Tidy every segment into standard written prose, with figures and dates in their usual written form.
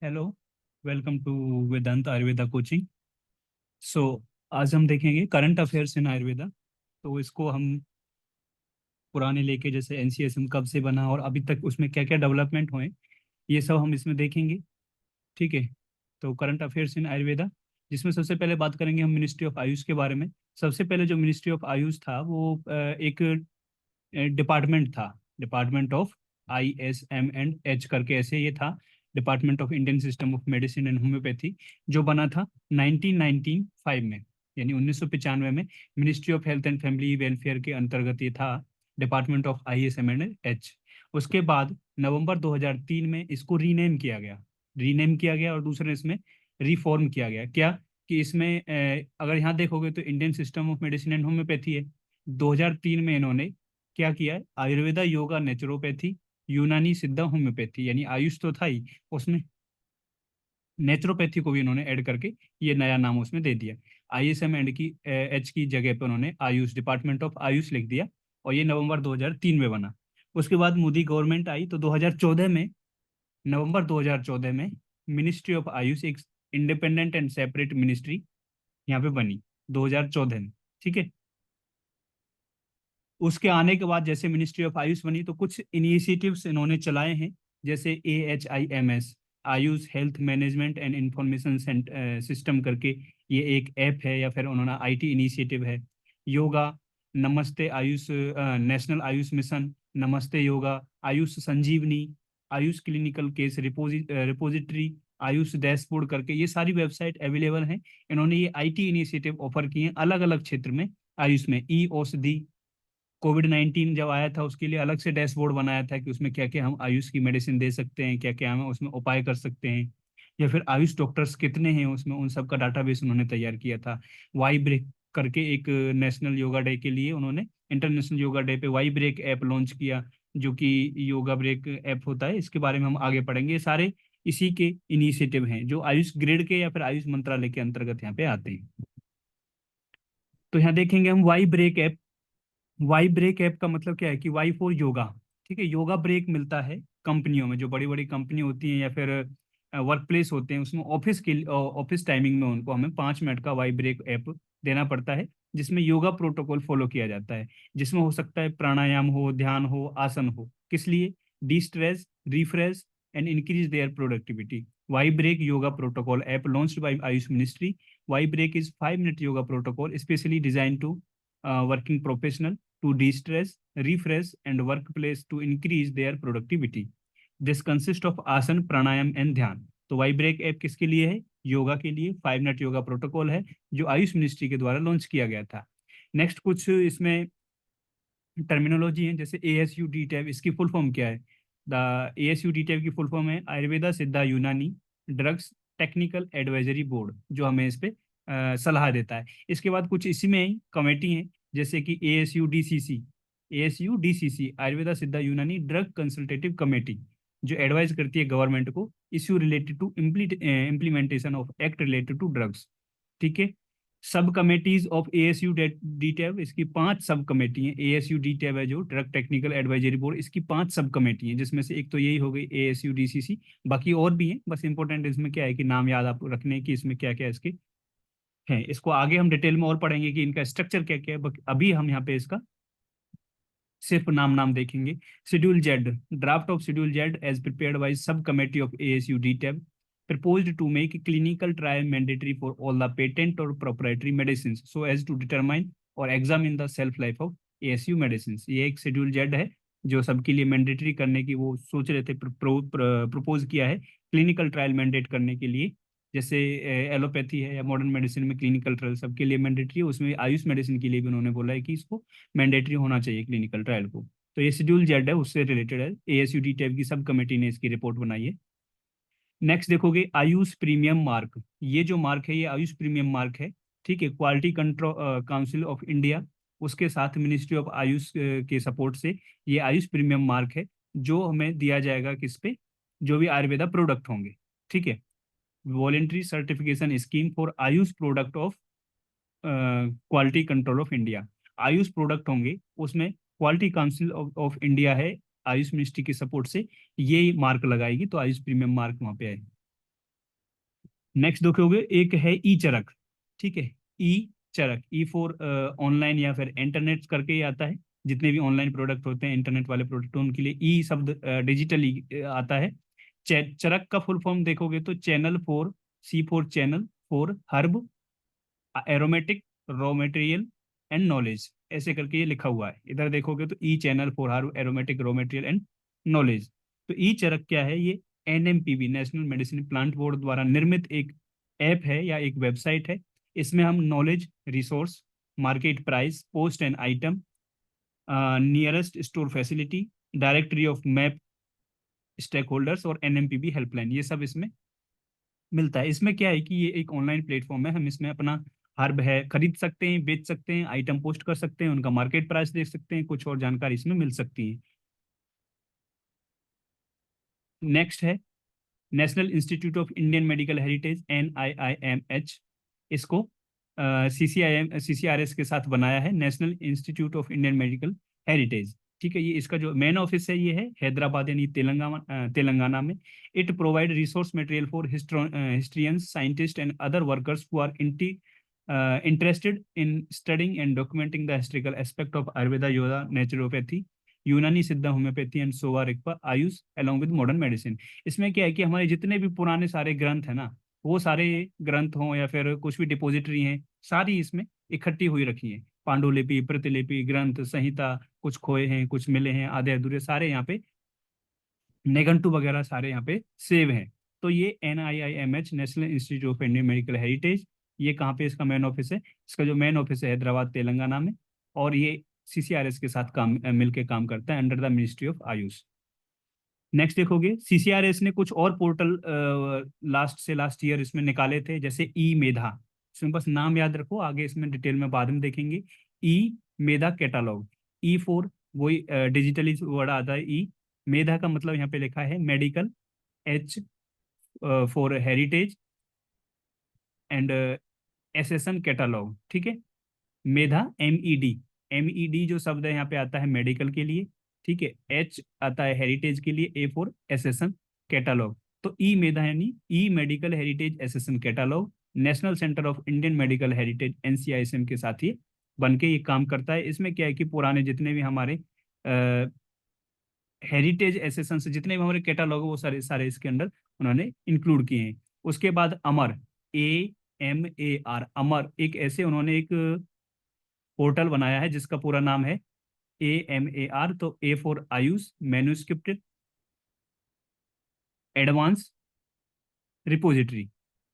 Hello, welcome to Vedant Ayurveda coaching. So आज हम देखेंगे करंट अफेयर्स इन आयुर्वेदा। तो इसको हम पुराने लेके, जैसे एनसीएसएम कब से बना और अभी तक उसमें क्या क्या डेवलपमेंट हुए, ये सब हम इसमें देखेंगे। ठीक है। तो करंट अफेयर्स इन आयुर्वेदा, जिसमें सबसे पहले बात करेंगे हम मिनिस्ट्री ऑफ आयुष के बारे में। सबसे पहले जो मिनिस्ट्री ऑफ आयुष था वो एक डिपार्टमेंट था। डिपार्टमेंट ऑफ ISM&H करके ऐसे ये था। Department of Indian system of medicine and homeopathy, जो बना था 1995 में, यानी 1995 में। Ministry of health and family welfare के अंतर्गत ये था, डिपार्टमेंट ऑफ ISM&H। उसके बाद नवंबर 2003 में इसको रीनेम किया गया और दूसरे इसमें रिफॉर्म किया गया। क्या कि इसमें अगर यहाँ देखोगे तो Indian system of medicine and homeopathy है। 2003 में इन्होंने क्या किया है, आयुर्वेदा, योगा, नेचुरोपैथी, यूनानी, सिद्धा, होम्योपैथी, यानी आयुष तो था ही, उसमें नेचुरोपैथी को भी इन्होंने ऐड करके ये नया नाम उसमें दे दिया। ISM&H की जगह पे उन्होंने आयुष, डिपार्टमेंट ऑफ आयुष लिख दिया। और ये नवंबर 2003 में बना। उसके बाद मोदी गवर्नमेंट आई तो 2014 में, नवंबर 2014 में मिनिस्ट्री ऑफ आयुष एक इंडिपेंडेंट एंड सेपरेट मिनिस्ट्री यहाँ पे बनी, 2014 में। ठीक है। उसके आने के बाद जैसे मिनिस्ट्री ऑफ आयुष बनी तो कुछ इनिशिएटिव्स इन्होंने चलाए हैं, जैसे AHIMS, Ayush health management and information system करके ये एक ऐप है, या फिर उन्होंने IT इनिशिएटिव है। योगा, नमस्ते Ayush, national Ayush mission, Namaste yoga, Ayush Sanjivani, Ayush clinical case repository, Ayush dashboard करके ये सारी वेबसाइट अवेलेबल हैं। इन्होंने ये IT इनिशिएटिव ऑफर किए हैं अलग अलग क्षेत्र में। आयुष में ई औषधि, कोविड-19 जब आया था उसके लिए अलग से डैशबोर्ड बनाया था कि उसमें क्या क्या हम आयुष की मेडिसिन दे सकते हैं, क्या क्या हम उसमें उपाय कर सकते हैं, या फिर आयुष डॉक्टर्स कितने हैं उसमें, उन सब का डाटाबेस उन्होंने तैयार किया था। वाई ब्रेक करके एक नेशनल योगा डे के लिए उन्होंने, इंटरनेशनल योगा डे पे वाई ब्रेक ऐप लॉन्च किया, जो कि योगा ब्रेक ऐप होता है। इसके बारे में हम आगे पढ़ेंगे। ये सारे इसी के इनिशिएटिव हैं जो आयुष ग्रिड के या फिर आयुष मंत्रालय के अंतर्गत यहाँ पे आते हैं। तो यहाँ देखेंगे हम Y break app. Y break app का मतलब क्या है कि वाई फॉर योगा। ठीक है। योगा ब्रेक मिलता है कंपनियों में, जो बड़ी बड़ी कंपनी होती हैं या फिर वर्क प्लेस होते हैं, उसमें ऑफिस टाइमिंग में उनको हमें 5 मिनट का वाई ब्रेक ऐप देना पड़ता है, जिसमें योगा प्रोटोकॉल फॉलो किया जाता है, जिसमें हो सकता है प्राणायाम हो, ध्यान हो, आसन हो। किस लिए? Destress, refresh and increase their productivity. Y break yoga protocol app launched by Ayush ministry. Y break is 5 minute yoga protocol specially design to working professional to de-stress, refresh, and workplace to increase their productivity. This consists of आसन, प्राणायाम and ध्यान। तो Y break app किसके लिए है? योगा के लिए। 5 minute yoga protocol है जो आयुष मिनिस्ट्री के द्वारा लॉन्च किया गया था। नेक्स्ट कुछ इसमें टर्मिनोलॉजी है, जैसे ASU-D टैब, इसकी फुल फॉर्म क्या है? द ASU-D टैब की फुल फॉर्म है आयुर्वेदा, सिद्धा, यूनानी ड्रग्स टेक्निकल एडवाइजरी बोर्ड, जो हमें इस पे सलाह देता है। इसके बाद कुछ इसी में ही कमेटी है, जैसे कि ASU-DCC Ayurveda, Siddha, Unani drug consultative committee, जो एडवाइज करती है गवर्नमेंट को issue related to implementation of act related to drugs. ठीक है। सब कमेटीज ऑफ ASU-D टैब, इसकी 5 सब कमेटी हैं। ASU-D टैब है जो ड्रग टेक्निकल एडवाइजरी बोर्ड, इसकी 5 सब कमेटी हैं, जिसमें से एक तो यही हो गई ASU-DCC। बाकी और भी हैं, बस इंपॉर्टेंट इसमें क्या है कि नाम याद आप रखने की इसमें क्या क्या इसके हैं। इसको आगे हम डिटेल में और पढ़ेंगे कि इनका स्ट्रक्चर क्या क्या है। अभी हम यहाँ पे इसका सिर्फ नाम नाम देखेंगे। Schedule Z, draft of schedule Z as prepared by sub committee of ASU-D TAB proposed to make clinical trial mandatory for all the patent or proprietary medicines so as to determine or examine the shelf life of ASU medicines। ये एक schedule Z है जो सबके लिए mandatory करने की वो सोच रहे थे, प्रपोज किया है क्लिनिकल ट्रायल मैंडेट करने के लिए। जैसे एलोपैथी है या मॉडर्न मेडिसिन में क्लिनिकल ट्रायल सबके लिए मैंडेटरी है, उसमें आयुष मेडिसिन के लिए भी उन्होंने बोला है कि इसको मैंडेटरी होना चाहिए क्लिनिकल ट्रायल को। तो ये शेड्यूल जेड है, उससे रिलेटेड है। ASU-D टैब की सब कमेटी ने इसकी रिपोर्ट बनाई है। नेक्स्ट देखोगे आयुष प्रीमियम मार्क। ये जो मार्क है ये आयुष प्रीमियम मार्क है। ठीक है। Quality control council of India, उसके साथ मिनिस्ट्री ऑफ आयुष के सपोर्ट से ये आयुष प्रीमियम मार्क है, जो हमें दिया जाएगा किस पे? जो भी आयुर्वेदा प्रोडक्ट होंगे। ठीक है। Voluntary certification scheme for Ayush product of quality control of India. Ayush product होंगे उसमें क्वालिटी काउंसिल ऑफ इंडिया है, आयुष मिनिस्ट्री के सपोर्ट से ये मार्क लगाएगी, तो आयुष प्रीमियम मार्क वहाँ पे आएगी। नेक्स्ट देखोगे एक है ई चरक, ठीक है। ई चरक, ई फॉर ऑनलाइन या फिर इंटरनेट करके ही आता है। जितने भी ऑनलाइन प्रोडक्ट होते हैं, इंटरनेट वाले प्रोडक्ट, उनके लिए ई शब्द डिजिटली आता है। चरक का फुल फॉर्म देखोगे तो channel for, C for channel, for herb, aromatic, raw material and knowledge, ऐसे करके ये लिखा हुआ है। इधर देखोगे तो E channel for herb, aromatic, raw material and knowledge. तो ई चरक क्या है? ये NMPB, national medicine plant board द्वारा निर्मित एक ऐप है या एक वेबसाइट है। इसमें हम knowledge, resource, market price, post and item, nearest store facility, directory of map, stakeholders और एनएमपीबी हेल्पलाइन, ये सब इसमें मिलता है। इसमें क्या है कि ये एक ऑनलाइन प्लेटफॉर्म है, हम इसमें अपना हर्ब है खरीद सकते हैं, बेच सकते हैं, आइटम पोस्ट कर सकते हैं, उनका मार्केट प्राइस देख सकते हैं, कुछ और जानकारी इसमें मिल सकती है। नेक्स्ट है national institute of Indian medical heritage, NIIMH। इसको CCRS के साथ बनाया है, national institute of Indian medical heritage. ठीक है, ये इसका जो मेन ऑफिस है ये है हैदराबाद यानी तेलंगाना में। It provide resource material for historians, scientist and other workers who are interested in studying and documenting the historical aspect of Ayurveda, Yoga, naturopathy, Unani Siddha, homoeopathy and Sowa Rigpa, Ayush along with modern medicine. इसमें क्या है कि हमारे जितने भी पुराने सारे ग्रंथ है ना, वो सारे ग्रंथ हों या फिर कुछ भी डिपॉजिटरी हैं, सारी इसमें इकट्ठी हुई रखी है। पांडुलिपि, प्रतिलिपि, ग्रंथ, संहिता, कुछ खोए हैं, कुछ मिले हैं, आधे अधूरे, सारे यहाँ पे नेगंटू वगैरह सारे यहाँ पे सेव हैं। तो ये NIIMH, national institute of Indian medical heritage, ये कहाँ पे इसका मेन ऑफिस है? इसका जो मेन ऑफिस है हैदराबाद तेलंगाना में, और ये CCRS के साथ काम मिलके काम करता है under the ministry of Ayush. Next देखोगे CCRS ने कुछ और पोर्टल लास्ट से लास्ट ईयर इसमें निकाले थे, जैसे ई मेधा। इसमें बस नाम याद रखो, आगे इसमें डिटेल में बाद में देखेंगे। ई मेधा कैटालॉग, ई फोर वही डिजिटली वर्ड आता है ई। मेधा का मतलब यहाँ पे लिखा है medical, H for heritage and accession catalogue, ठीक है। मेधा, MED जो शब्द है यहाँ पे आता है मेडिकल के लिए, ठीक है। H आता है हेरिटेज के लिए, A फॉर एसेसन कैटालॉग। तो ई मेधा यानी E medical heritage accession catalogue, national centre of Indian medical heritage NCISM के साथ ये बन के ये काम करता है। इसमें क्या है कि पुराने जितने भी हमारे हेरिटेज एसेसन से जितने भी हमारे कैटालॉग है वो सारे सारे इसके अंदर उन्होंने इंक्लूड किए हैं। उसके बाद अमर, AMAR, अमर, एक ऐसे उन्होंने एक पोर्टल बनाया है जिसका पूरा नाम है AMAR। तो A for Ayush manuscript advance repository,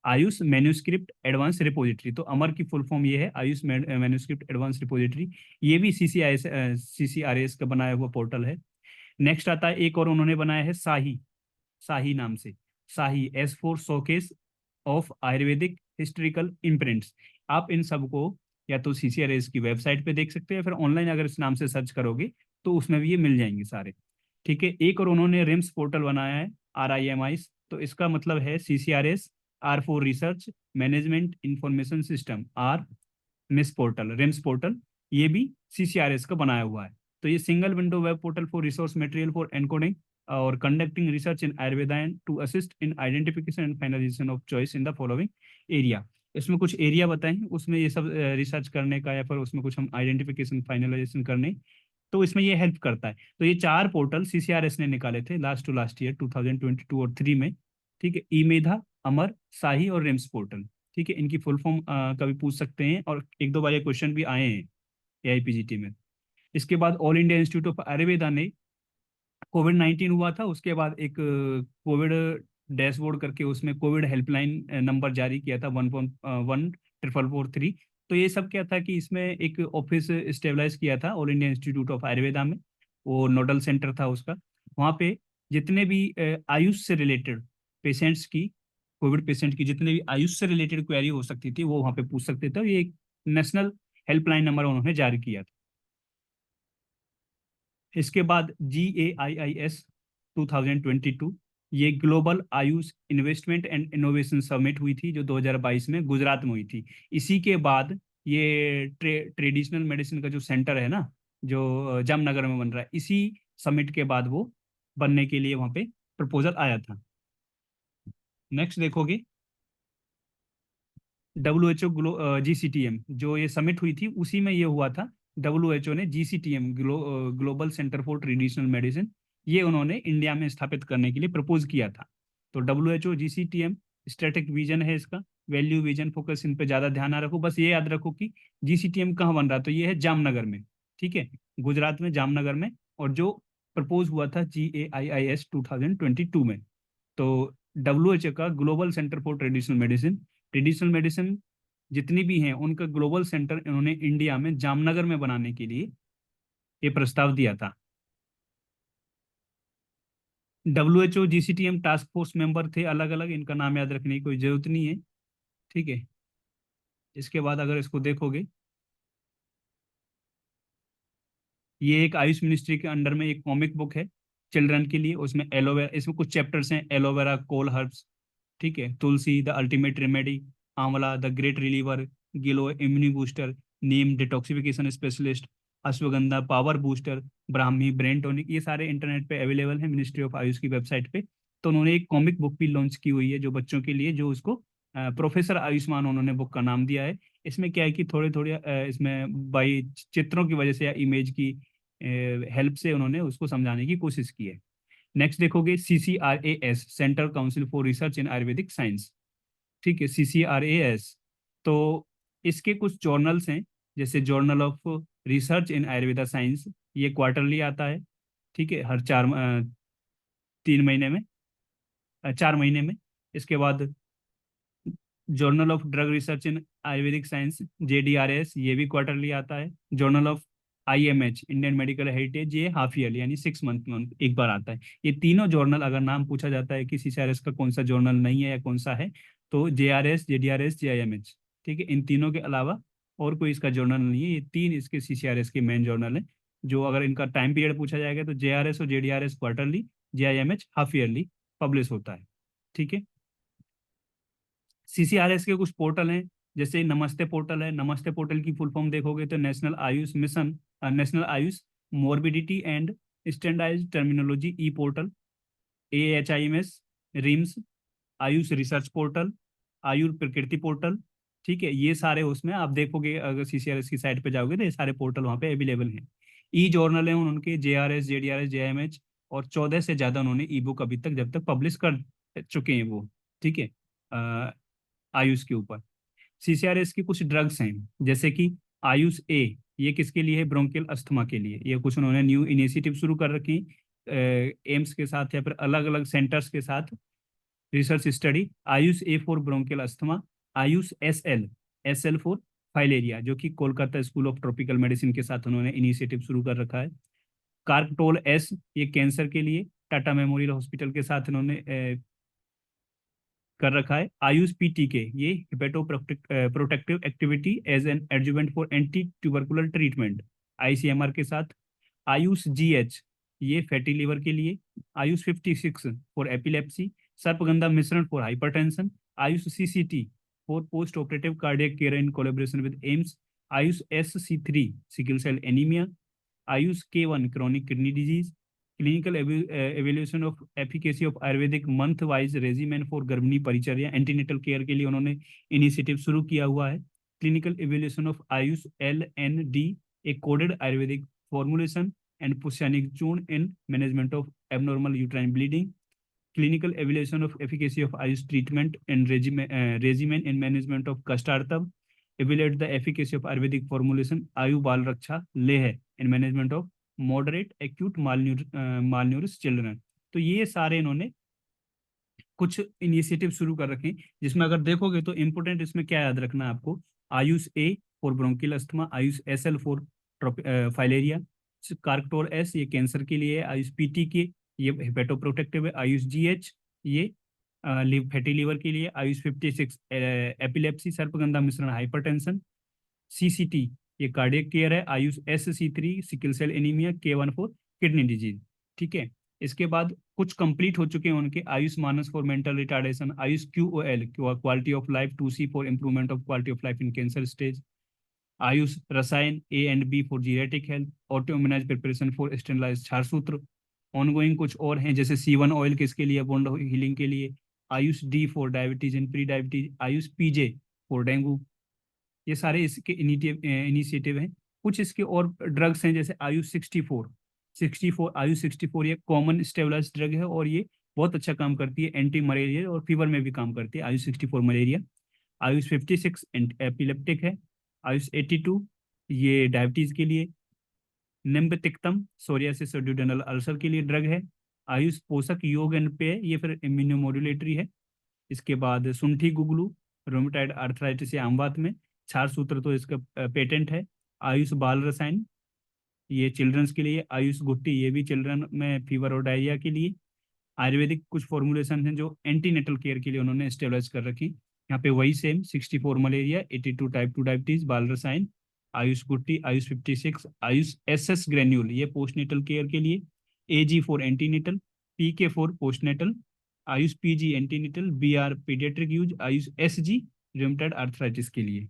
Ayush manuscript advance repository. तो अमर की फुल फॉर्म ये है, आयुष मैन्युस्क्रिप्ट एडवांस रिपोजिटरी। ये भी CCRS का बनाया हुआ पोर्टल है। नेक्स्ट आता है एक और उन्होंने बनाया है साही, साही नाम से, साही, S for showcase of Ayurvedic historical imprints. आप इन सबको या तो CCRS की वेबसाइट पे देख सकते हैं, फिर ऑनलाइन अगर इस नाम से सर्च करोगे तो उसमें भी ये मिल जाएंगे सारे, ठीक है। एक और उन्होंने रिम्स पोर्टल बनाया है, RIMI। तो इसका मतलब है CCRS, R for research management information system, R MIS portal, RIMS portal, ये भी CCRS का बनाया हुआ है। तो ये single window web portal for resource material for encoding और conducting research in Ayurveda and to assist in identification and finalisation of choice in the following area. इसमें कुछ एरिया बताएं, उसमें ये सब रिसर्च करने का या फिर उसमें कुछ हम आइडेंटिफिकेशन फाइनलाइजेशन करने, तो इसमें ये हेल्प करता है। तो ये चार पोर्टल CCRS ने निकाले थे लास्ट टू लास्ट ईयर 2022 और 3 में, ठीक है। ई मेधा, अमर, शाही और रिम्स पोर्टल, ठीक है। इनकी फुल फॉर्म कभी पूछ सकते हैं, और एक दो बार ये क्वेश्चन भी आए हैं AIPGT में। इसके बाद all India institute of Ayurveda ने, कोविड-19 हुआ था, उसके बाद एक कोविड डैशबोर्ड करके उसमें कोविड हेल्पलाइन नंबर जारी किया था, 11443। तो ये सब क्या था कि इसमें एक ऑफिस स्टेबलाइज किया था all India institute of Ayurveda में, वो नोडल सेंटर था उसका। वहाँ पे जितने भी आयुष से रिलेटेड पेशेंट्स की, कोविड पेशेंट की जितने भी आयुष से रिलेटेड क्वेरी हो सकती थी वो वहाँ पे पूछ सकते थे। और ये एक नेशनल हेल्पलाइन नंबर उन्होंने जारी किया था। इसके बाद GAIIS 2022, ये global Ayush investment and innovation summit हुई थी जो 2022 में गुजरात में हुई थी। इसी के बाद ये ट्रेडिशनल मेडिसिन का जो सेंटर है ना, जो जामनगर में बन रहा है, इसी समिट के बाद वो बनने के लिए वहाँ पे प्रपोजल आया था। नेक्स्ट देखोगे WHO GCTM जो ये समिट हुई थी उसी में ये हुआ था। WHO ने GCTM global centre for traditional medicine ये उन्होंने इंडिया में स्थापित करने के लिए प्रपोज किया था। तो WHO GCTM स्ट्रेटेजिक विजन है इसका, वैल्यू विजन फोकस इन पे ज्यादा ध्यान ना रखो, बस ये याद रखो कि GCTM कहाँ बन रहा है, तो ये है जामनगर में, ठीक है, गुजरात में जामनगर में। और जो प्रपोज हुआ था GAIIS 2022 में। तो WHO का global centre for traditional medicine जितनी भी हैं उनका ग्लोबल सेंटर इन्होंने इंडिया में जामनगर में बनाने के लिए ये प्रस्ताव दिया था। WHO GCTM task force member थे अलग अलग, इनका नाम याद रखने की कोई जरूरत नहीं है, ठीक है। इसके बाद अगर इसको देखोगे, ये एक आयुष मिनिस्ट्री के अंडर में एक कॉमिक बुक है चिल्ड्रन के लिए, उसमें एलोवेरा, इसमें कुछ चैप्टर्स हैं, एलोवेरा, कोल हर्ब्स, ठीक है, tulsi the ultimate remedy, amla the great reliever, giloy immune booster, neem detoxification specialist, ashwagandha power booster, brahmi brain tonic, ये सारे इंटरनेट पे अवेलेबल हैं मिनिस्ट्री ऑफ आयुष की वेबसाइट पे। तो उन्होंने एक कॉमिक बुक भी लॉन्च की हुई है जो बच्चों के लिए, जो उसको प्रोफेसर आयुष्मान उन्होंने बुक का नाम दिया है। इसमें क्या है कि थोड़े थोड़े इसमें बाई चित्रों की वजह से या इमेज की हेल्प से उन्होंने उसको समझाने की कोशिश की है। नेक्स्ट देखोगे CCRAS, central council for research in Ayurvedic science, ठीक है, CCRAS। तो इसके कुछ जर्नल्स हैं, जैसे journal of research in Ayurveda science, ये क्वार्टरली आता है, ठीक है, हर 3 महीने में, 4 महीने में। इसके बाद journal of drug research in Ayurvedic science, JDRS, ये भी क्वार्टरली आता है। Journal of IMH, Indian medical heritage, ये हाफ ईयरली यानी 6 मंथ में एक बार आता है। ये तीनों जर्नल, अगर नाम पूछा जाता है कि CCRS का कौन सा जर्नल नहीं है या कौन सा है, तो JRS, JDRS, JIMH, ठीक है, इन तीनों के अलावा और कोई इसका जर्नल नहीं है। ये तीन इसके CCRS के मेन जर्नल हैं, जो अगर इनका टाइम पीरियड पूछा जाएगा तो JRS और JDRS quarterly, JIMH half yearly publish होता है, ठीक है। CCRS के कुछ पोर्टल हैं, जैसे नमस्ते पोर्टल है। नमस्ते पोर्टल की फुल फॉर्म देखोगे तो national Ayush mission, national Ayush morbidity and standardised terminology E portal, AHIMS, RIMS, Ayush research portal, Ayur Prakriti portal, ठीक है, ये सारे उसमें आप देखोगे, अगर CCRS की साइट पे जाओगे तो ये सारे पोर्टल वहाँ पे अवेलेबल हैं। ई जर्नल है उनके, JRS, JDRS, JIMH, और 14 से ज़्यादा उन्होंने ई बुक अभी तक जब तक पब्लिश कर चुके हैं वो, ठीक है, आयुष के ऊपर। CCRS की कुछ ड्रग्स हैं, जैसे कि आयुष A, ये किसके लिए है, ब्रोंकियल अस्थमा के लिए। ये कुछ उन्होंने न्यू इनिशिएटिव शुरू कर रखी, एम्स के साथ या फिर अलग अलग सेंटर्स के साथ research study. Ayush A for bronchial asthma, Ayush SL for filaria, जो कि Kolkata school of tropical medicine के साथ उन्होंने इनिशिएटिव शुरू कर रखा है। कार्कटोल S, ये कैंसर के लिए टाटा मेमोरियल हॉस्पिटल के साथ इन्होंने कर रखा है। आयुष PTK, ये hepato protective activity as an adjuvant for anti tubercular treatment, ICMR के साथ। आयुष GH, ये फैटी लिवर के लिए। Ayush 56 for epilepsy, Sarpagandha Mishran for hypertension. Ayush CCT for post operative cardiac care in collaboration with AIIMS. Ayush SC3 sickle cell anaemia. Ayush K1 chronic kidney disease. Clinical evaluation of efficacy of Ayurvedic month wise regimen for garbhini paricharya, antenatal care के लिए उन्होंने initiative शुरू किया हुआ है। Clinical evaluation of Ayush LND, एक coded Ayurvedic formulation and Pushyanik churna in management of abnormal uterine bleeding. Clinical evaluation of efficacy of Ayush treatment and regimen in management of कस्टार्थम। evaluate the efficacy of Ayurvedic formulation आयु बाल रक्षा Leh in management of moderate acute malnourished children। तो ये सारे इन्होंने कुछ initiative शुरू कर रखे हैं, जिसमें अगर देखोगे तो इम्पोर्टेंट इसमें क्या याद रखना है आपको, Ayush A for bronchial asthma, Ayush SL for filaria, कार्कटोर S, ये कैंसर के लिए है। आयुष PTK, ये हेपेटोप्रोटेक्टिव है। आयुष GH, ये फैटी लीवर के लिए। Ayush 56 epilepsy, Sarpagandha Mishran hypertension. CCT, ये कार्डियक केयर है। Ayush SC3 sickle cell anaemia, K1 for kidney disease, ठीक है। इसके बाद कुछ कंप्लीट हो चुके हैं उनके, Ayush Manas for mental retardation, Ayush QOL quality of life, 2C for improvement of quality of life in cancer stage. Ayush Rasayan A&B for geriatric health, auto immunise preparation for sterilise ksharsutra. Ongoing कुछ और हैं, जैसे C1 ऑयल किसके लिए, बोन्ड हीलिंग के लिए। Ayush D for diabetes and pre diabetes. Ayush PJ for dengue. ये सारे इसके इनिशिएटिव हैं। कुछ इसके और ड्रग्स हैं, जैसे आयुष 64 आयुष 64 ये कॉमन स्टेबलाइज ड्रग है, और ये बहुत अच्छा काम करती है, एंटी मलेरिया और फीवर में भी काम करती है आयुष 64 मलेरिया। आयुष 56 एपिलेप्टिक है। आयुष 82 ये डायबिटीज के लिए। निम्बतिक्तम सोरियासिस और ड्यूडेनल अल्सर के लिए ड्रग है। आयुष पोषक योग एंड पेय, ये फिर इम्यूनोमोड्यूलेटरी है। इसके बाद सुंठी गुगलू रोमेटाइड आर्थराइटिस या अमवात में। क्षार सूत्र तो इसका पेटेंट है। आयुष बाल रसायन ये चिल्ड्रंस के लिए। आयुष गुट्टी ये भी चिल्ड्रन में फीवर और डायरिया के लिए। आयुर्वेदिक कुछ फॉर्मुलेशन हैं जो एंटीनेटल केयर के लिए उन्होंने स्टेबलाइज कर रखी। यहाँ पे वही सेम 64 मलेरिया, 82 टाइप 2 डायबिटीज, बाल रसायन, आयुष गुट्टी, आयुष 56, आयुष एसएस ग्रेन्यूल ये पोस्टनेटल केयर के लिए। AG for antenatal, PK for postnatal, Ayush PG antenatal, BR paediatric use, Ayush SG rheumatoid arthritis के लिए।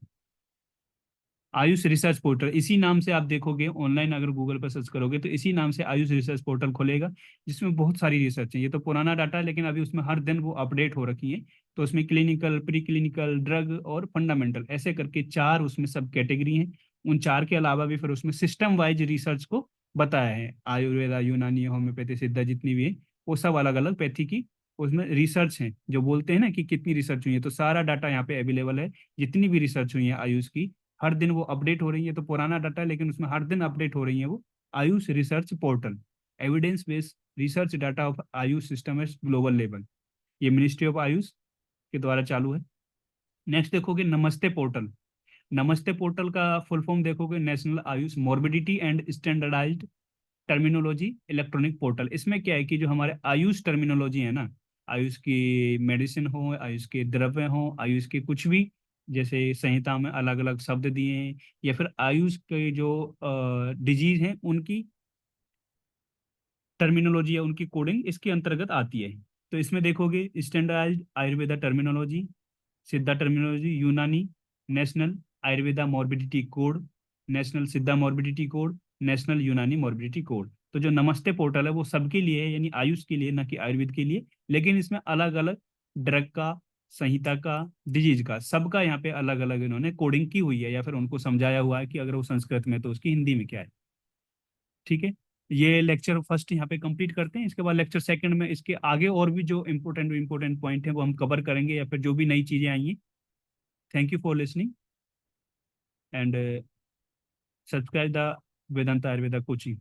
आयुष रिसर्च पोर्टल इसी नाम से आप देखोगे ऑनलाइन, अगर गूगल पर सर्च करोगे तो इसी नाम से आयुष रिसर्च पोर्टल खुलेगा, जिसमें बहुत सारी रिसर्च है। ये तो पुराना डाटा है, लेकिन अभी उसमें हर दिन वो अपडेट हो रखी है। तो उसमें क्लिनिकल, प्री क्लिनिकल, ड्रग और फंडामेंटल ऐसे करके 4 उसमें सब कैटेगरी हैं। उन 4 के अलावा भी फिर उसमें सिस्टम वाइज रिसर्च को बताया है। आयुर्वेदा, यूनानी, होम्योपैथी, सिद्धा जितनी भी है वो सब अलग अलग पैथी की उसमें रिसर्च है। जो बोलते हैं ना कि कितनी रिसर्च हुई है, तो सारा डाटा यहाँ पे अवेलेबल है। जितनी भी रिसर्च हुई है आयुष की, हर दिन वो अपडेट हो रही है। तो पुराना डाटा है, लेकिन उसमें हर दिन अपडेट हो रही है वो। Ayush research portal, evidence based research data of Ayush system eight global level, ये मिनिस्ट्री ऑफ आयुष के द्वारा चालू है। नेक्स्ट देखोगे नमस्ते पोर्टल। नमस्ते पोर्टल का फुल फॉर्म देखोगे national AYUSH morbidity and standardised terminology electronic portal. इसमें क्या है कि जो हमारे आयुष टर्मिनोलॉजी है ना, आयुष की मेडिसिन हो, आयुष के द्रव्य हो, आयुष के कुछ भी, जैसे संहिता में अलग अलग शब्द दिए हैं, या फिर आयुष के जो डिजीज हैं उनकी टर्मिनोलॉजी या उनकी कोडिंग इसके अंतर्गत आती है। तो इसमें देखोगे स्टैंडर्डाइज्ड आयुर्वेदा टर्मिनोलॉजी, सिद्धा टर्मिनोलॉजी, यूनानी, national Ayurveda morbidity code, national सिद्धा मॉर्बिडिटी कोड, नेशनल यूनानी मॉर्बिडिटी कोड। तो जो नमस्ते पोर्टल है वो सबके लिए है, यानी आयुष के लिए, ना कि आयुर्वेद के लिए। लेकिन इसमें अलग अलग ड्रग का, संहिता का, डिजीज का, सबका यहाँ पे अलग अलग इन्होंने कोडिंग की हुई है, या फिर उनको समझाया हुआ है कि अगर वो संस्कृत में तो उसकी हिंदी में क्या है। ठीक है। ये लेक्चर फर्स्ट यहाँ पे कंप्लीट करते हैं। इसके बाद लेक्चर सेकंड में इसके आगे और भी जो इम्पोर्टेंट पॉइंट है वो हम कवर करेंगे, या फिर जो भी नई चीजें आई हैं। Thank you for listening and subscribe the Vedanta Ayurveda coaching.